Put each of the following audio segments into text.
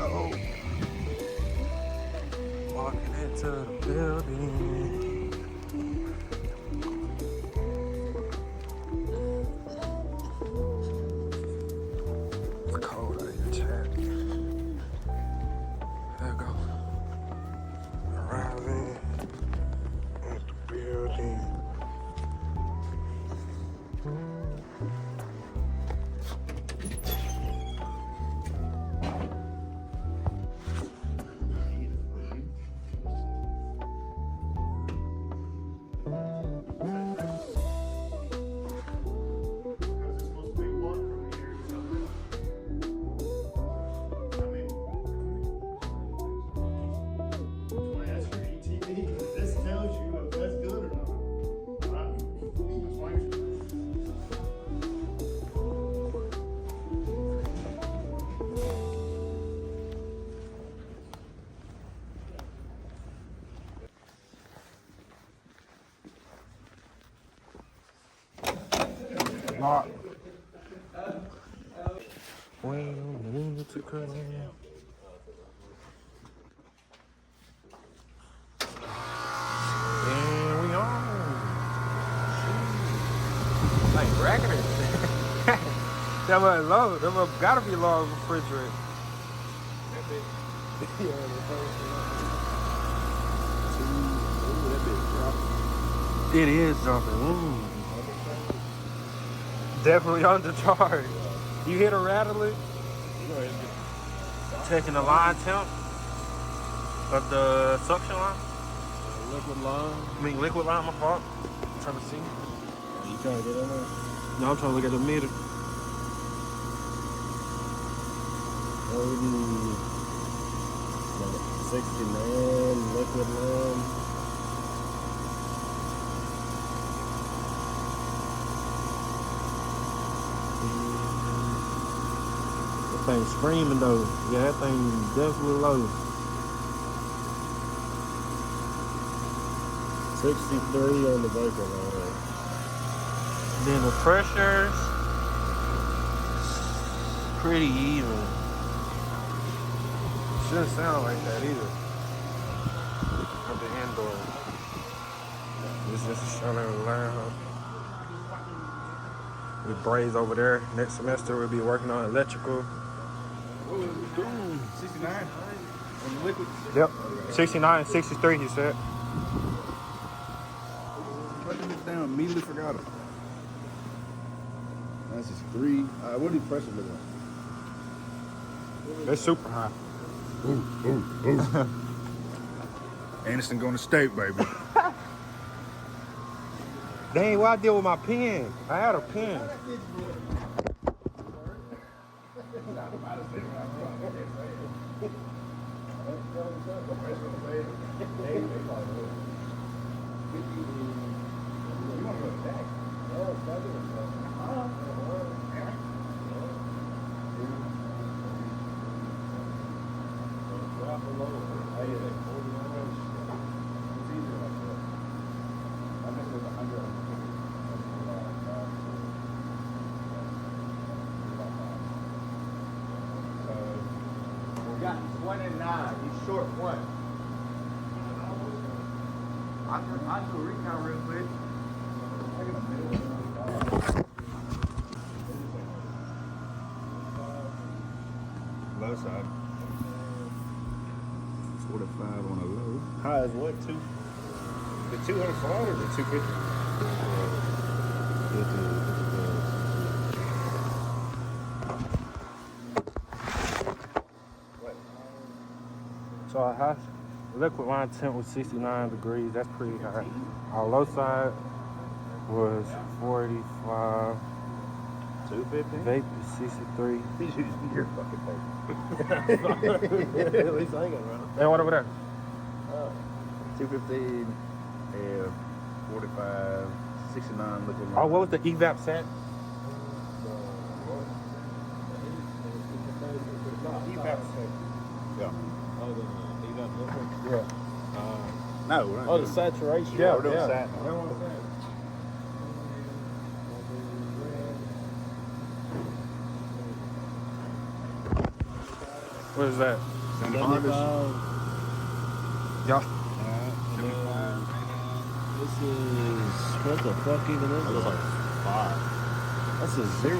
go. Walking into the building. It's cold out here, Chad. There we go. Arriving at the building. Lock. We need to come in. And we on. Like regular. That much low. That much gotta be low refrigerator. That bitch. Yeah, the first one. That bitch dropping. It is jumping. Definitely undercharged. You hit a rattler? Taking the line temp of the suction line? Liquid line? I mean liquid line, my fault. I'm trying to see. You trying to get in there? No, I'm trying to look at the meter. 69 liquid line. That thing screaming though. Yeah, that thing definitely low. 63 on the vapor line. Then the pressure's pretty even. Shouldn't sound like that either. At the indoor. This is showing loud. We braids over there. Next semester we'll be working on electrical. 69 on the liquid? Yep. 69, 63 he said. Writing this down, immediately forgot it. That's just 3. What do you pressure look like? They're super high. Anderson going to state, baby. Dang, what I did with my pen? I had a pen. Got 29. He's short one. I'll do a recount real quick. Low side. 45 on a low. High is what? 2? The 200 slide or the 250? So our high liquid line temp was 69 degrees. That's pretty high. Our low side was 45. 250? Vape is 63. He's using your fucking paper. At least I ain't got around. And what over there? 215 and 45, 69 liquid line. Oh, what was the evap set? evap set. Yeah. Oh, the evap liquid? Yeah. No, we're not Oh, the doing- saturation. Yeah, we're doing yeah. sat. That's what I'm saying. What is that? 75 is. Y'all. This is what the fuck even is That looks this? like 5. That's a 0.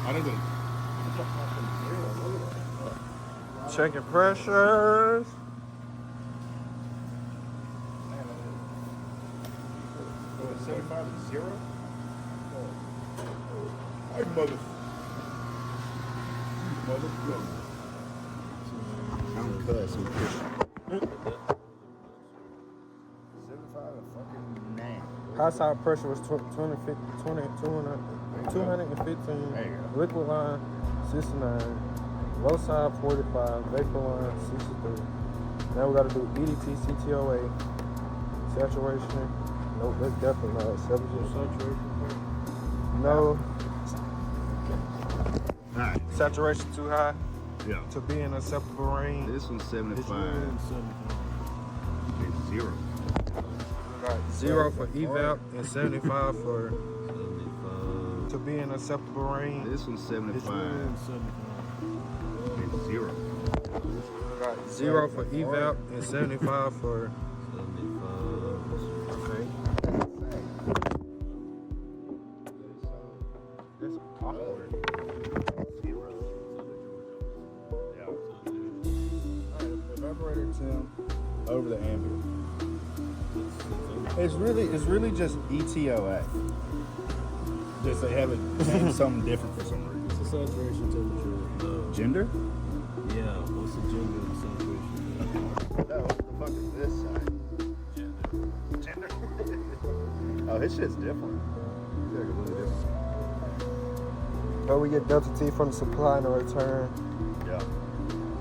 I think that. Checking pressures. Oh, 75 is 0? Hey, mother. Motherfucker. I'm cussing. 75 is fucking name. High side pressure was 215. There you go. Liquid line 69. Low side 45. Vapor line 63. Now we got to do EDT, CTOA, saturation. Nope, that's definitely not saturation. No. Alright. Saturation too high Yeah. to be in acceptable range. This one's 75. It's 0. We got 0 for evap and 75 for to be in acceptable range. This one's 75. It's 0. We got 0 for evap and 75 for okay. That's awkward. Evaporator temp over the ambient. It's really just ETOA. Just they have it named something different for some reason. It's the saturation temperature. Gender? Yeah, what's the gender of the saturation? No, what the fuck is this side? Gender. Oh, his shit's different. It's like really different. Oh, we get delta T from the supply and the return. Yeah.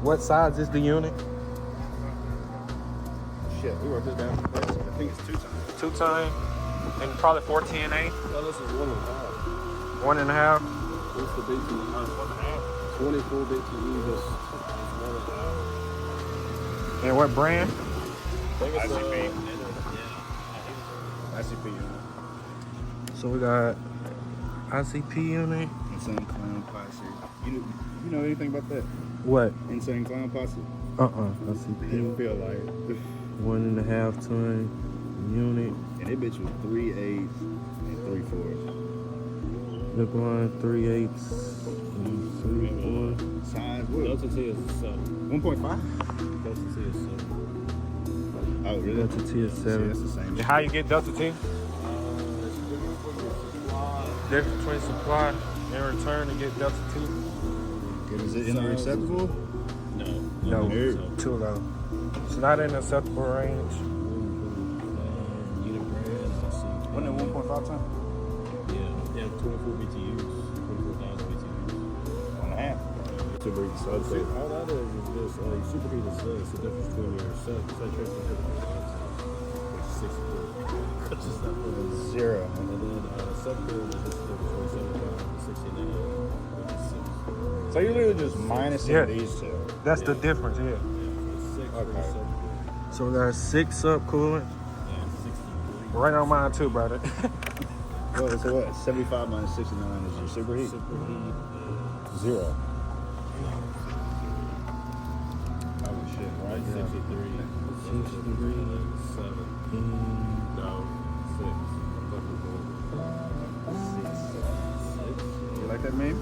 What size is the unit? Shit, we wrote this down. I think it's 2 times. 2 times and probably 14A. No, this is 1.5. 1.5. What's the BTU? 24 BTU. This is 1.5. And what brand? I think it's ICP. yeah. ICP unit. So we got ICP unit. Insane Clown Posse. You know anything about that? What? Insane Clown Posse? ICP. Didn't feel like it. 1.5 ton unit. And that bitch was 3/8 and 3/4. Look line 3/8 and 3/4. Size what? Delta T is 7. 1.5? Delta T is 7. Oh, really? Delta T is See, 7. that's the same. And how you get Delta T? It's different from your supply. Difference between supply and return to get Delta T? Is it in the acceptable? No. No, Nope. too low. It's not in acceptable range. Unit brand, I see. Wasn't it 1.5 ton? Yeah, 24 BTUs, 24,000 BTUs. 1.5. Super easy. So I'd say All that is just superheat is this. The difference between your saturation temperature, which is 64. Which is not really. 0. And then subcool is just the difference between 75 and 69, which is 6. So you're literally just minusing Yeah. these two. That's the difference, yeah. Yeah, it's 6 for the Okay. subcool. So we got 6 subcoolant. Yeah, 63. Right on mine too, brother. Well, so what? 75 minus 69 is your superheat? Superheat 0. Oh shit, right? is 63. 63. 7. No, 6. You like that meme?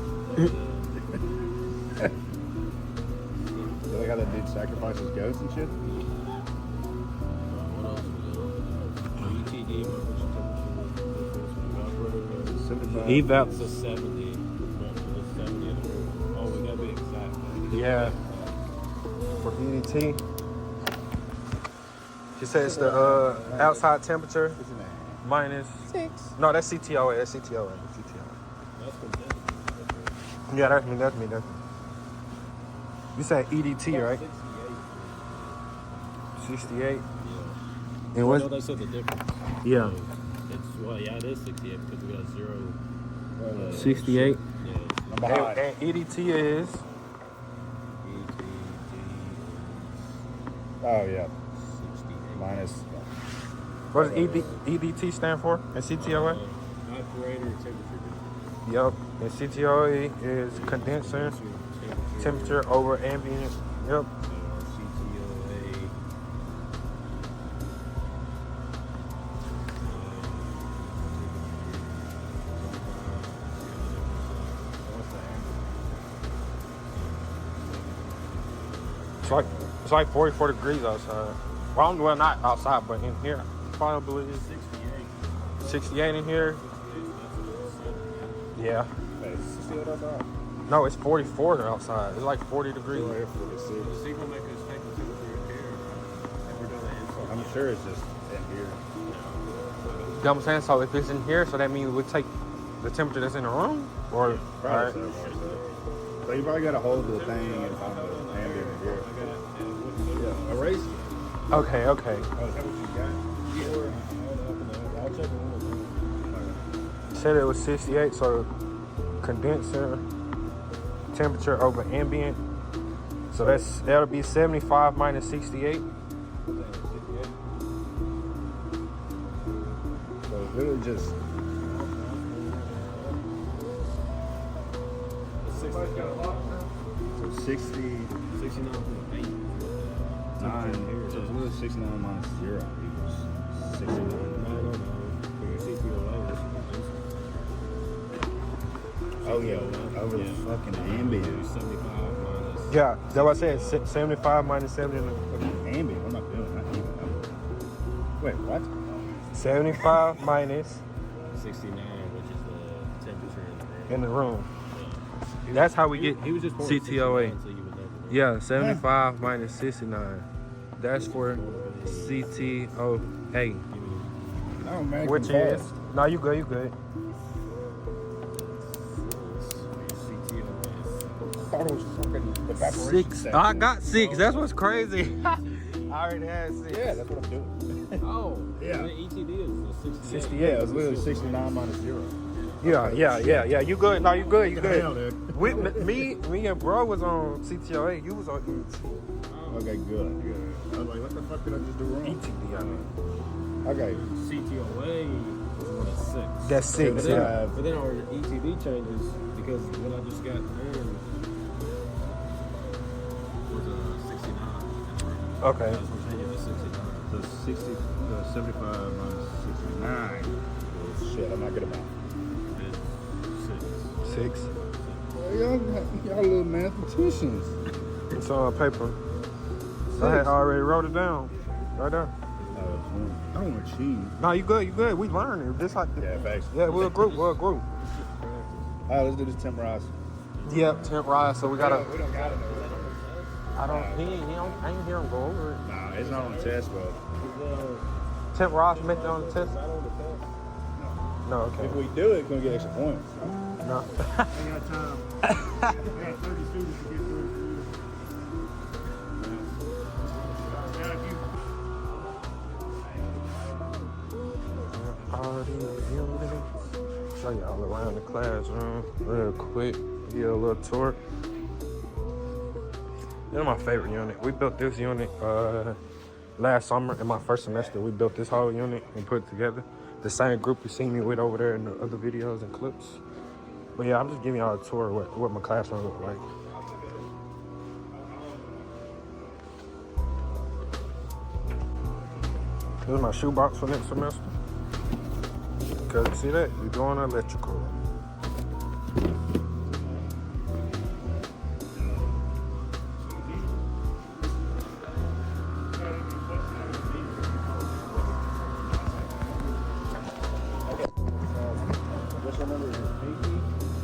You like how that dude sacrifices goats and shit? What else we got? ETD, temperature. 75. Evap. It's a 70. It's 70 in the room. Oh, we gotta be exact. Yeah. For EDT. She said it's the outside temperature minus 6. No, that's CTOA. That's CTOA. That's content. Yeah, that's me. You said EDT, right? 68. Yeah. And No, what's they said the difference. yeah? So it is 68 because we got 0. 68. Yeah. I'm behind. And EDT is Oh yeah. 68. Minus. what does EDT stand for? And CTOA? Operator temperature. Yup. And CTOA is condenser temperature over ambient Yep. CTOA. It's like 44 degrees outside. Well, not outside, but in here, probably 68 in here. Yeah. Hey, 68 outside. No, it's 44 outside. It's like 40 degrees. Still here 46. So you gonna make us take the temperature here, and we're doing the inside. I'm sure it's just in here. You know what I'm saying? So if it's in here, so that means we take the temperature that's in the room? Or, Probably alright. so. So you probably got to hold the thing and find the ambient here. Yeah, erase it. Okay. Oh, is that what you got? I'll check it one Said it was 68, so condenser temperature over ambient. So that'll be 75 minus 68. So it's literally just. So 60. 69 from the paint. 9. So it's literally 69 minus 0 equals 69. No. For your CTOA, that's Oh, yeah. Over the fucking ambient. 75 minus. Yeah, that's what I said. 75 minus 70. Ambient? What am I doing? Not even. Wait, what? 75 minus 69, which is the temperature in the room. in the room. That's how we get He was just pouring CTOA. 69, so you would never know. Yeah, 75 minus 69. That's for CTOA. Oh, man. Which is? No, you good, you good. I thought it was fucking evaporation. 6. section. I got 6. That's what's crazy. I already had 6. Yeah, that's what I'm doing. Oh, Yeah. the ETD is 68. 68. Yeah, it was literally 69 minus 0. Yeah. You good? No, you good, you Hell, good. dude. Me and bro was on CTOA. You was on Okay, good. I was like, what the fuck did I just do wrong? ETD, I mean. Okay. CTOA is 6. That's 6, But yeah. then, but then our ETD changes because what I just got in was 69. Okay. That's what changed to 69. So 75 minus 69. Shit, I'm not good at math. It's 6. 6. Y'all little mathematicians. It's on paper. I had already wrote it down. Right there. I don't want to cheat. No, you good. We learning. This like Yeah, thanks. yeah, we're a group. All right, let's do this temporize. Yep, temp rise. So we gotta. We don't got it. I don't. I ain't hear him go over it. Nah, it's not on the test, but Temp rise method on the test. No, okay. if we do it, we're gonna get extra points. No. I got time. I got 30 students to get through. Show y'all around the classroom real quick. Give a little tour. This is my favorite unit. We built this unit last summer in my first semester. We built this whole unit and put it together. The same group you seen me with over there in the other videos and clips. But yeah, I'm just giving y'all a tour of what my classroom look like. This is my shoebox for next semester. Cause you see that? We're doing electrical. What's your number?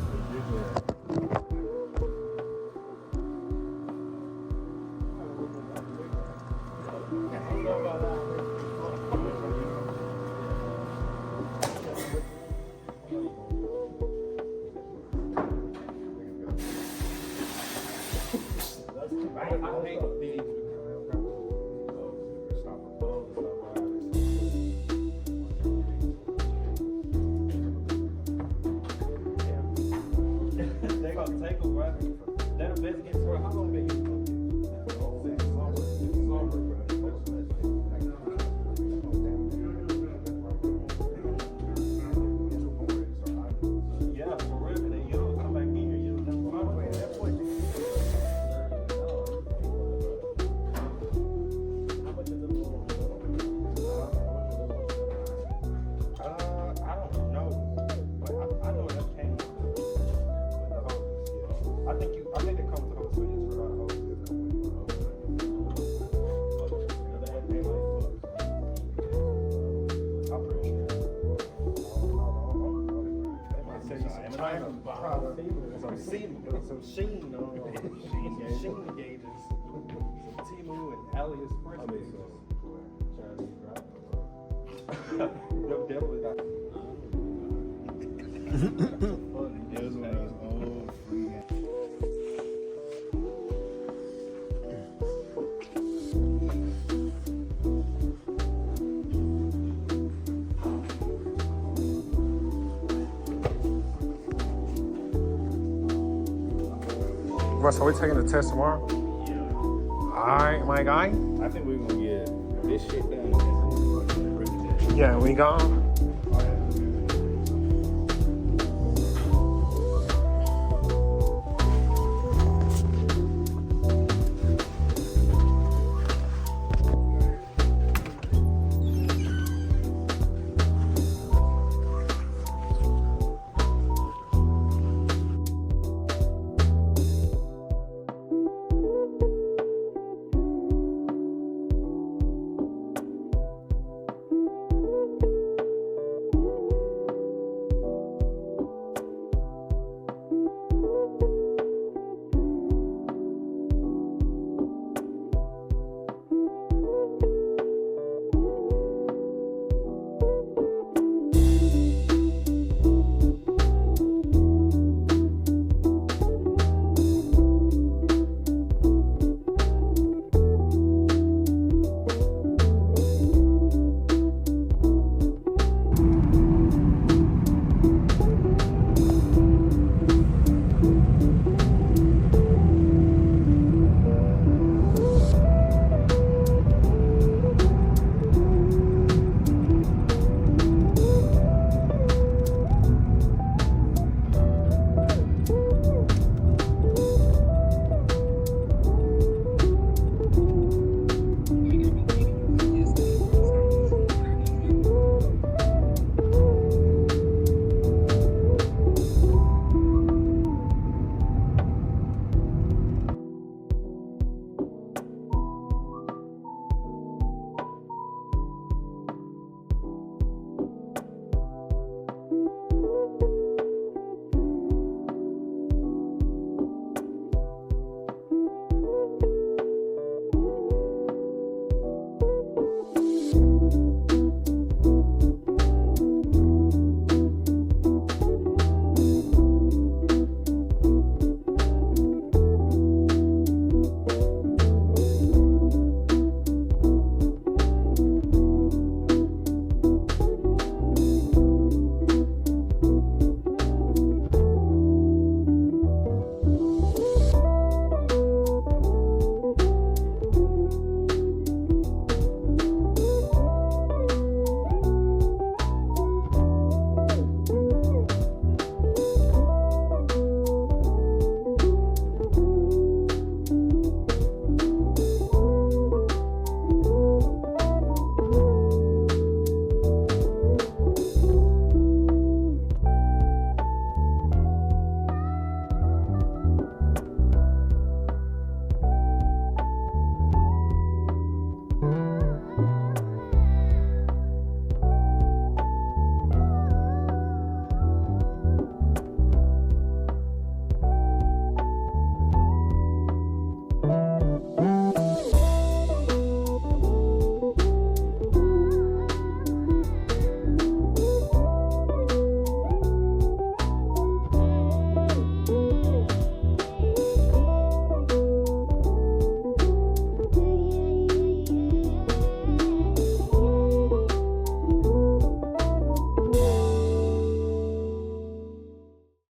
They gonna take a while. Let them best get to it. How long they get? Yeah, for real. Then you don't come back in here. You don't know. At that point, some Sheen gauges. Some Temu and AliExpress gauges. Chinese drop. Definitely not. It was one of those old free games. What, so we taking the test tomorrow? Alright, my guy. I think we're gonna get this shit done and then we're gonna break it down. Yeah, we gone.